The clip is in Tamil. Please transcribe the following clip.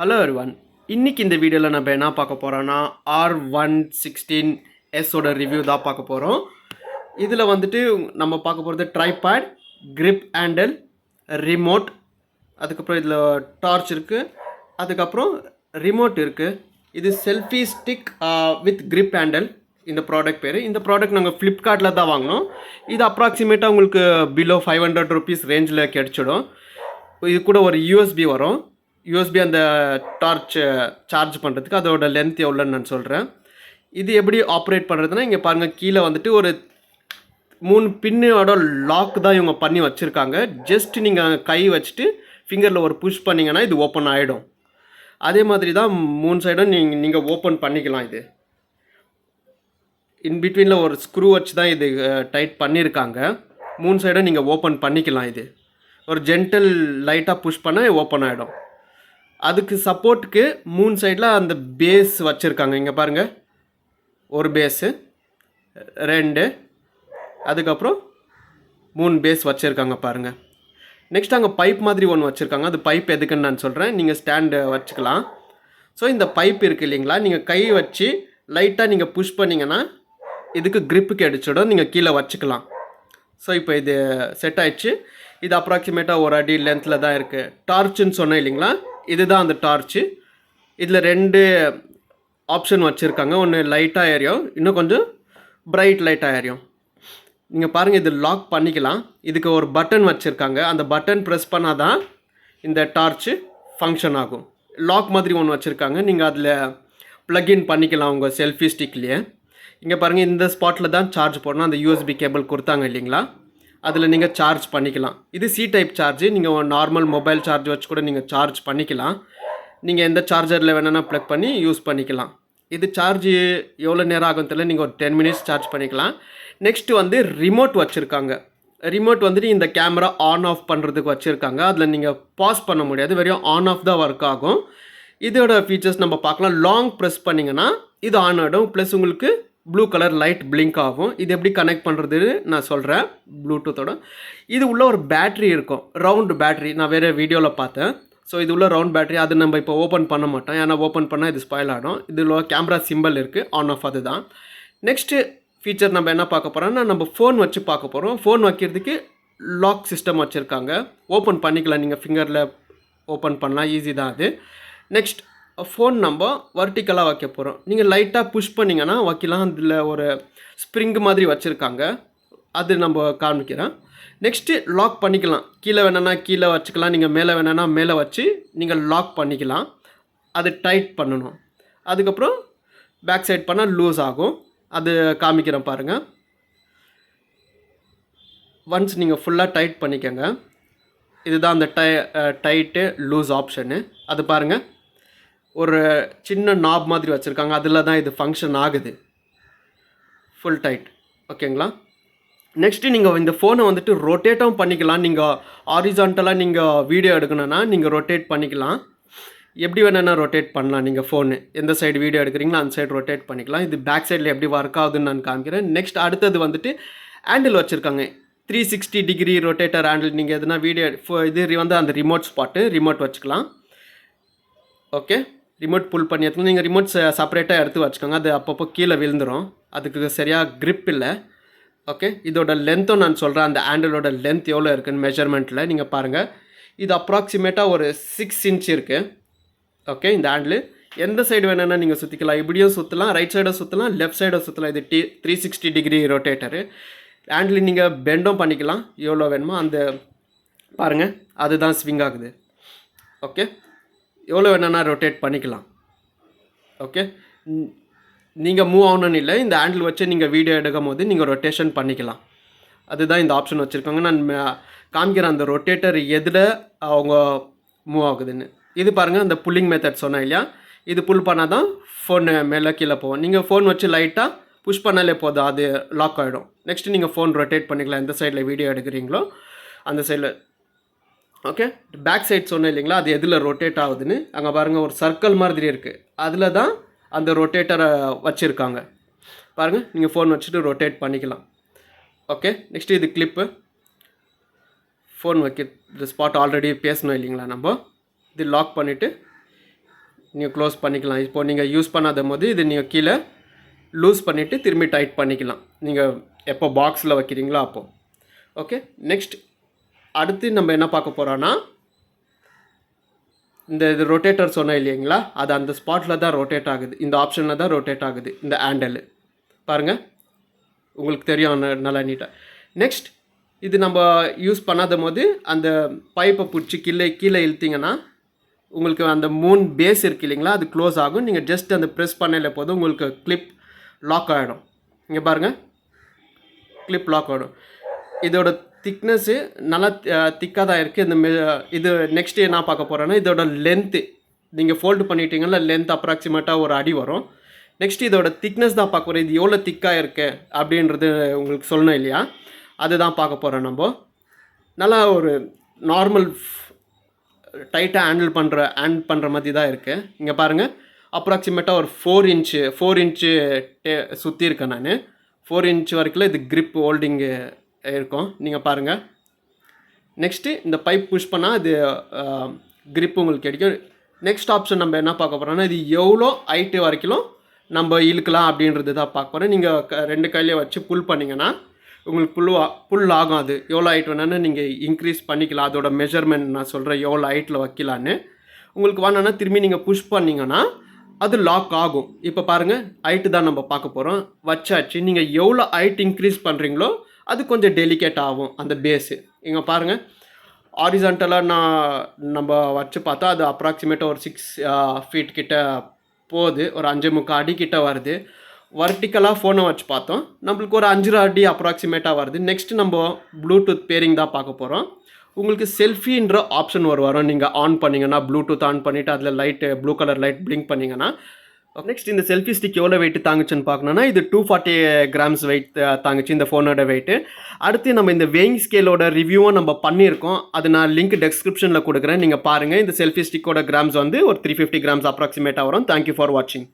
Hello everyone. இன்னைக்கு இந்த வீடியோவில் நம்ம என்ன பார்க்க போகிறோன்னா R116S ரிவ்யூ தான் பார்க்க போகிறோம். இதில் வந்துட்டு நம்ம பார்க்க போகிறது ட்ரைபேட், கிரிப் ஹேண்டில், ரிமோட், அதுக்கப்புறம் இதில் டார்ச் இருக்குது, அதுக்கப்புறம் ரிமோட் இருக்குது. இது selfie stick with grip handle. இந்த ப்ராடக்ட் பேர். இந்த ப்ராடக்ட் நாங்கள் ஃப்ளிப்கார்ட்டில் தான் வாங்கினோம். இது அப்ராக்சிமேட்டாக உங்களுக்கு பிலோ 500 rupees ரேஞ்சில் கிடச்சிடும். இது கூட ஒரு யூஎஸ்பி வரும். யூஎஸ்பி அந்த டார்ச் சார்ஜ் பண்ணுறதுக்கு அதோட லென்த் எவ்வளோன்னு நான் சொல்கிறேன். இது எப்படி ஆப்ரேட் பண்ணுறதுன்னா, இங்கே பாருங்கள், கீழே வந்துட்டு ஒரு 3 பின்னோட லாக் தான் இவங்க பண்ணி வச்சுருக்காங்க. ஜஸ்ட் நீங்கள் கை வச்சுட்டு ஃபிங்கரில் ஒரு புஷ் பண்ணிங்கன்னா இது ஓப்பன் ஆகிடும். அதே மாதிரி தான் 3 சைடும் நீங்கள் ஓப்பன் பண்ணிக்கலாம். இது இன்பிட்வீனில் ஒரு ஸ்க்ரூ வச்சு தான் இது டைட் பண்ணியிருக்காங்க. 3 சைடும் நீங்கள் ஓப்பன் பண்ணிக்கலாம். இது ஒரு ஜென்டல் லைட்டாக புஷ் பண்ணால் ஓப்பன் ஆகிடும். அதுக்கு சப்போர்ட்டுக்கு 3 சைடில் அந்த பேஸ் வச்சுருக்காங்க. இங்கே பாருங்கள், ஒரு பேஸு, 2, அதுக்கப்புறம் 3 பேஸ் வச்சுருக்காங்க பாருங்கள். நெக்ஸ்ட் அங்கே பைப் மாதிரி ஒன்று வச்சுருக்காங்க. அது பைப் எதுக்குன்னு நான் சொல்கிறேன். நீங்கள் ஸ்டாண்டு வச்சுக்கலாம். ஸோ இந்த பைப் இருக்குது இல்லைங்களா, நீங்கள் கை வச்சு லைட்டாக நீங்கள் புஷ் பண்ணிங்கன்னா இதுக்கு கிரிப்புக்கு அடிச்சிடும். நீங்கள் கீழே வச்சுக்கலாம். ஸோ இப்போ இது செட் ஆகிடுச்சு. இது அப்ராக்சிமேட்டாக ஒரு அடி லென்த்தில் தான் இருக்குது. டார்ச்சுன்னு சொன்னேன் இல்லைங்களா, இதுதான் அந்த டார்ச்சு. இதில் 2 ஆப்ஷன் வச்சுருக்காங்க. ஒன்று லைட்டாக எரியும், இன்னும் கொஞ்சம் பிரைட் லைட்டாக எரியும். நீங்கள் பாருங்கள், இது லாக் பண்ணிக்கலாம். இதுக்கு ஒரு பட்டன் வச்சுருக்காங்க. அந்த பட்டன் ப்ரெஸ் பண்ணால் தான் இந்த டார்ச்சு ஃபங்க்ஷன் ஆகும். லாக் மாதிரி ஒன்று வச்சுருக்காங்க. நீங்கள் அதில் ப்ளக்இன் பண்ணிக்கலாம் உங்கள் செல்ஃபி ஸ்டிக்லேயே. இங்கே பாருங்கள், இந்த ஸ்பாட்டில் தான் சார்ஜ் போடணும். அந்த யூஎஸ்பி கேபிள் கொடுத்தாங்க இல்லைங்களா, அதில் நீங்கள் சார்ஜ் பண்ணிக்கலாம். இது சி டைப் சார்ஜ். நீங்கள் நார்மல் மொபைல் சார்ஜ் வச்சு கூட நீங்கள் சார்ஜ் பண்ணிக்கலாம். நீங்கள் எந்த சார்ஜரில் வேணுன்னா ப்ளக் பண்ணி யூஸ் பண்ணிக்கலாம். இது சார்ஜ் எவ்வளோ நேரம் ஆகும் தெரியல, நீங்கள் ஒரு 10 minutes சார்ஜ் பண்ணிக்கலாம். நெக்ஸ்ட்டு வந்து ரிமோட் வச்சுருக்காங்க. ரிமோட் வந்துட்டு இந்த கேமரா ஆன் ஆஃப் பண்ணுறதுக்கு வச்சுருக்காங்க. அதில் நீங்கள் பாஸ் பண்ண முடியாது, வெறும் ஆன் ஆஃப் தான் ஒர்க் ஆகும். இதோட ஃபீச்சர்ஸ் நம்ம பார்க்கலாம். லாங் ப்ரெஸ் பண்ணிங்கன்னா இது ஆன் ஆகிடும். ப்ளஸ் உங்களுக்கு ப்ளூ கலர் லைட் பிளிங்க் ஆகும். இது எப்படி கனெக்ட் பண்ணுறதுன்னு நான் சொல்கிறேன். ப்ளூடூத்தோட இது உள்ள ஒரு பேட்ரி இருக்கும், ரவுண்டு பேட்ரி. நான் வேறு வீடியோவில் பார்த்தேன். ஸோ இது உள்ள ரவுண்ட் பேட்ரி. அது நம்ம இப்போ ஓப்பன் பண்ண மாட்டோம், ஏன்னா ஓப்பன் பண்ணால் இது ஸ்பாயில் ஆகிடும். இதில் கேமரா சிம்பிள் இருக்குது, ஆன் ஆஃப். அதுதான் நெக்ஸ்ட்டு ஃபீச்சர். நம்ம என்ன பார்க்க போகிறோம்னா, நம்ம ஃபோன் வச்சு பார்க்க போகிறோம். ஃபோன் வைக்கிறதுக்கு லாக் சிஸ்டம் வச்சுருக்காங்க. ஓப்பன் பண்ணிக்கலாம், நீங்கள் ஃபிங்கரில் ஓப்பன் பண்ணலாம், ஈஸி தான் அது. நெக்ஸ்ட் ஃபோன் நம்ம வர்டிக்கலாக வைக்க போகிறோம். நீங்கள் லைட்டாக புஷ் பண்ணிங்கன்னா வைக்கலாம். அதில் ஒரு ஸ்ப்ரிங் மாதிரி வச்சுருக்காங்க, அது நம்ம காமிக்கிறேன். நெக்ஸ்ட்டு லாக் பண்ணிக்கலாம். கீழே வேணுன்னா கீழே வச்சுக்கலாம், நீங்கள் மேலே வேணுன்னா மேலே வச்சு நீங்கள் லாக் பண்ணிக்கலாம். அது டைட் பண்ணணும். அதுக்கப்புறம் பேக் சைட் பண்ணால் லூஸ் ஆகும். அது காமிக்கிறேன் பாருங்கள். ஒன்ஸ் நீங்கள் ஃபுல்லாக டைட் பண்ணிக்கோங்க. இதுதான் அந்த டைட்டு லூஸ் ஆப்ஷனு. அது பாருங்கள், ஒரு சின்ன நாப் மாதிரி வச்சுருக்காங்க. அதில் தான் இது ஃபங்க்ஷன் ஆகுது. Full tight. ஓகேங்களா. நெக்ஸ்ட்டு நீங்கள் இந்த ஃபோனை வந்துட்டு ரொட்டேட்டும் பண்ணிக்கலாம். நீங்கள் ஹாரிசான்டலாக நீங்கள் வீடியோ எடுக்கணுன்னா நீங்கள் ரொட்டேட் பண்ணிக்கலாம். எப்படி வேணுன்னா ரொட்டேட் பண்ணலாம். நீங்கள் ஃபோனு எந்த சைடு வீடியோ எடுக்கிறீங்களோ அந்த சைடு ரொட்டேட் பண்ணிக்கலாம். இது பேக் சைடில் எப்படி ஒர்க் ஆகுதுன்னு நான் காமிக்கிறேன். நெக்ஸ்ட் அடுத்தது வந்துட்டு ஹேண்டில் வச்சுருக்காங்க. 360 degree ரொட்டேட்டர் ஹேண்டில். நீங்கள் எதுனா வீடியோ இது வந்து அந்த ரிமோட் ஸ்பாட்டு, ரிமோட் வச்சுக்கலாம். ஓகே, ரிமோட் புல் பண்ணி எடுத்துக்கணும். நீங்கள் ரிமோட் செப்பரேட்டாக எடுத்து வச்சுக்கோங்க. அது அப்பப்போ கீழே விழுந்துடும், அதுக்கு சரியாக க்ரிப் இல்லை. ஓகே, இதோட லென்த்தும் நான் சொல்கிறேன். அந்த ஹேண்டிலோட லென்த் எவ்வளோ இருக்குதுன்னு மெஷர்மெண்ட்டில் நீங்கள் பாருங்கள். இது அப்ராக்சிமேட்டாக ஒரு 6 inch இருக்குது. ஓகே, இந்த ஹேண்டில் எந்த சைடு வேணுன்னா நீங்கள் சுற்றிக்கலாம். இப்படியும் சுற்றலாம், ரைட் சைடை சுற்றலாம், லெஃப்ட் சைடை சுற்றலாம். இது 360 degree ரொட்டேட்டரு. ஹேண்டில் நீங்கள் பெண்டும் பண்ணிக்கலாம் எவ்வளோ வேணுமோ. அந்த பாருங்கள், அதுதான் ஸ்விங் ஆகுது. ஓகே, எவ்வளோ வேணுன்னா ரொட்டேட் பண்ணிக்கலாம். ஓகே, நீங்கள் மூவ் ஆகணும்னு இல்லை, இந்த ஹேண்டில் வச்சு நீங்கள் வீடியோ எடுக்கும் போது நீங்கள் ரொட்டேஷன் பண்ணிக்கலாம். அதுதான் இந்த ஆப்ஷன் வச்சுருக்காங்க. நான் காமிக்கிறேன் அந்த ரொட்டேட்டர் எதில் அவங்க மூவ் ஆகுதுன்னு. இது பாருங்கள், அந்த புல்லிங் மெத்தட் சொன்னேன் இல்லையா, இது புல் பண்ணால் தான் ஃபோனு மேலே கீழே போகும். நீங்கள் ஃபோன் வச்சு லைட்டாக புஷ் பண்ணாலே போதும், அது லாக் ஆகிடும். நெக்ஸ்ட்டு நீங்கள் ஃபோன் ரொட்டேட் பண்ணிக்கலாம். எந்த சைடில் வீடியோ எடுக்கிறீங்களோ அந்த சைடில். ஓகே, பேக் சைட் சொன்னேன் இல்லைங்களா, அது எதில் ரொட்டேட் ஆகுதுன்னு. அங்கே பாருங்கள், ஒரு சர்க்கிள் மாதிரி இருக்குது. அதில் தான் அந்த ரொட்டேட்டரை வச்சுருக்காங்க. பாருங்கள், நீங்கள் ஃபோன் வச்சுட்டு ரொட்டேட் பண்ணிக்கலாம். ஓகே, நெக்ஸ்ட்டு இது கிளிப்பு. ஃபோன் வைக்க ஸ்பாட் ஆல்ரெடி பேசணும் இல்லைங்களா நம்ம. இது லாக் பண்ணிவிட்டு நீங்கள் க்ளோஸ் பண்ணிக்கலாம். இப்போது நீங்கள் யூஸ் பண்ணாத போது இது நீங்கள் கீழே லூஸ் பண்ணிவிட்டு திரும்பி டைட் பண்ணிக்கலாம், நீங்கள் எப்போ பாக்ஸில் வைக்கிறீங்களோ அப்போது. ஓகே, நெக்ஸ்ட் அடுத்து நம்ம என்ன பார்க்க போகிறோன்னா, இது ரொட்டேட்டர் சொன்னேன் இல்லைங்களா, அது அந்த ஸ்பாட்டில் தான் ரொட்டேட் ஆகுது, இந்த ஆப்ஷனில் தான் ரொட்டேட் ஆகுது இந்த ஹேண்டில். பாருங்கள், உங்களுக்கு தெரியும் நல்லா நீட்டாக. நெக்ஸ்ட் இது நம்ம யூஸ் பண்ணாத போது அந்த பைப்பை பிடிச்சி கீழே இழுத்திங்கன்னா உங்களுக்கு அந்த 3 பேஸ் இருக்குது இல்லைங்களா, அது க்ளோஸ் ஆகும். நீங்கள் ஜஸ்ட் அந்த ப்ரெஸ் பண்ணல போதும் உங்களுக்கு கிளிப் லாக் ஆகிடும். இங்கே பாருங்கள், கிளிப் லாக் ஆகிடும். இதோட திக்னஸ்ஸு நல்லா திக்காக தான் இருக்குது. இது நெக்ஸ்ட்டு என்ன பார்க்க போகிறோன்னா, இதோட லென்த்து நீங்கள் ஃபோல்டு பண்ணிட்டீங்கன்னா லென்த் அப்ராக்சிமேட்டாக ஒரு அடி வரும். நெக்ஸ்ட் இதோட திக்னஸ் தான் பார்க்க போகிறோம். இது எவ்வளோ திக்காக இருக்குது அப்படின்றது உங்களுக்கு சொல்லணும் இல்லையா, அதுதான் பார்க்க போகிறோம். நம்ம நல்லா ஒரு நார்மல் டைட்டாக ஹேண்டில் பண்ணுற மாதிரி தான் இருக்குது. இங்கே பாருங்கள், அப்ராக்சிமேட்டாக ஒரு 4 இன்ச்சு சுற்றி இருக்கேன் நான். 4 இன்ச் வரைக்கும் இது grip ஹோல்டிங்கு இருக்கும். நீங்கள் பாருங்கள், நெக்ஸ்ட்டு இந்த பைப் புஷ் பண்ணால் இது grip உங்களுக்கு கிடைக்கும். நெக்ஸ்ட் ஆப்ஷன் நம்ம என்ன பார்க்க போகிறோம்னா, இது எவ்வளோ ஹைட்டு வரைக்கும் நம்ம இழுக்கலாம் அப்படின்றது தான் பார்க்க போகிறோம். நீங்கள் 2 கையிலே வச்சு புல் பண்ணிங்கன்னா உங்களுக்கு புல் ஆகும். அது எவ்வளோ ஹைட் வேணான்னு நீங்கள் இன்க்ரீஸ் பண்ணிக்கலாம். அதோட மெஷர்மெண்ட் நான் சொல்கிறேன் எவ்வளோ ஹைட்டில் வைக்கலான்னு. உங்களுக்கு வேணுன்னா திரும்பி நீங்கள் புஷ் பண்ணிங்கன்னா அது லாக் ஆகும். இப்போ பாருங்கள், ஹைட்டு தான் நம்ம பார்க்க போகிறோம். வச்சாச்சு. நீங்கள் எவ்வளோ ஹைட் இன்க்ரீஸ் பண்ணுறீங்களோ அது கொஞ்சம் டெலிகேட் ஆகும் அந்த பேஸு. இங்கே பாருங்கள், ஹாரிசான்டலாக நம்ம வச்சு பார்த்தா அது அப்ராக்சிமேட்டாக ஒரு 6 ஃபீட் கிட்ட போகுது, ஒரு 5.25 அடி கிட்ட வருது. வர்டிக்கலாக ஃபோனை வச்சு பார்த்தோம், நம்மளுக்கு ஒரு 5 அடி அப்ராக்சிமேட்டாக வருது. நெக்ஸ்ட்டு நம்ம ப்ளூடூத் பேரிங் தான் பார்க்க போகிறோம். உங்களுக்கு செல்ஃபின்ற ஆப்ஷன் வரும். நீங்கள் ஆன் பண்ணிங்கன்னா ப்ளூடூத் ஆன் பண்ணிவிட்டு அதில் light blue colour light blink பண்ணிங்கன்னா. நெக்ஸ்ட் இந்த செல்ஃபி ஸ்டிக் எவ்வளோ வெயிட் தாங்குச்சுன்னு பார்க்கணுன்னா, இது 240 கிராம்ஸ் வெயிட் தாங்குச்சு இந்த ஃபோனோட வெயிட்டு. அடுத்து நம்ம இந்த வெயிங் ஸ்கேலோட ரிவ்யூவும் நம்ம பண்ணியிருக்கோம். அது நான் லிங்க் டெஸ்கிரிப்ஷனில் கொடுக்குறேன், நீங்கள் பாருங்கள். இந்த செல்ஃபி ஸ்டிக்கோட கிராம்ஸ் வந்து ஒரு 350 கிராம்ஸ் அப்ராக்சிமேட்டாக வரும். தேங்க்யூ ஃபார் வாட்சிங்.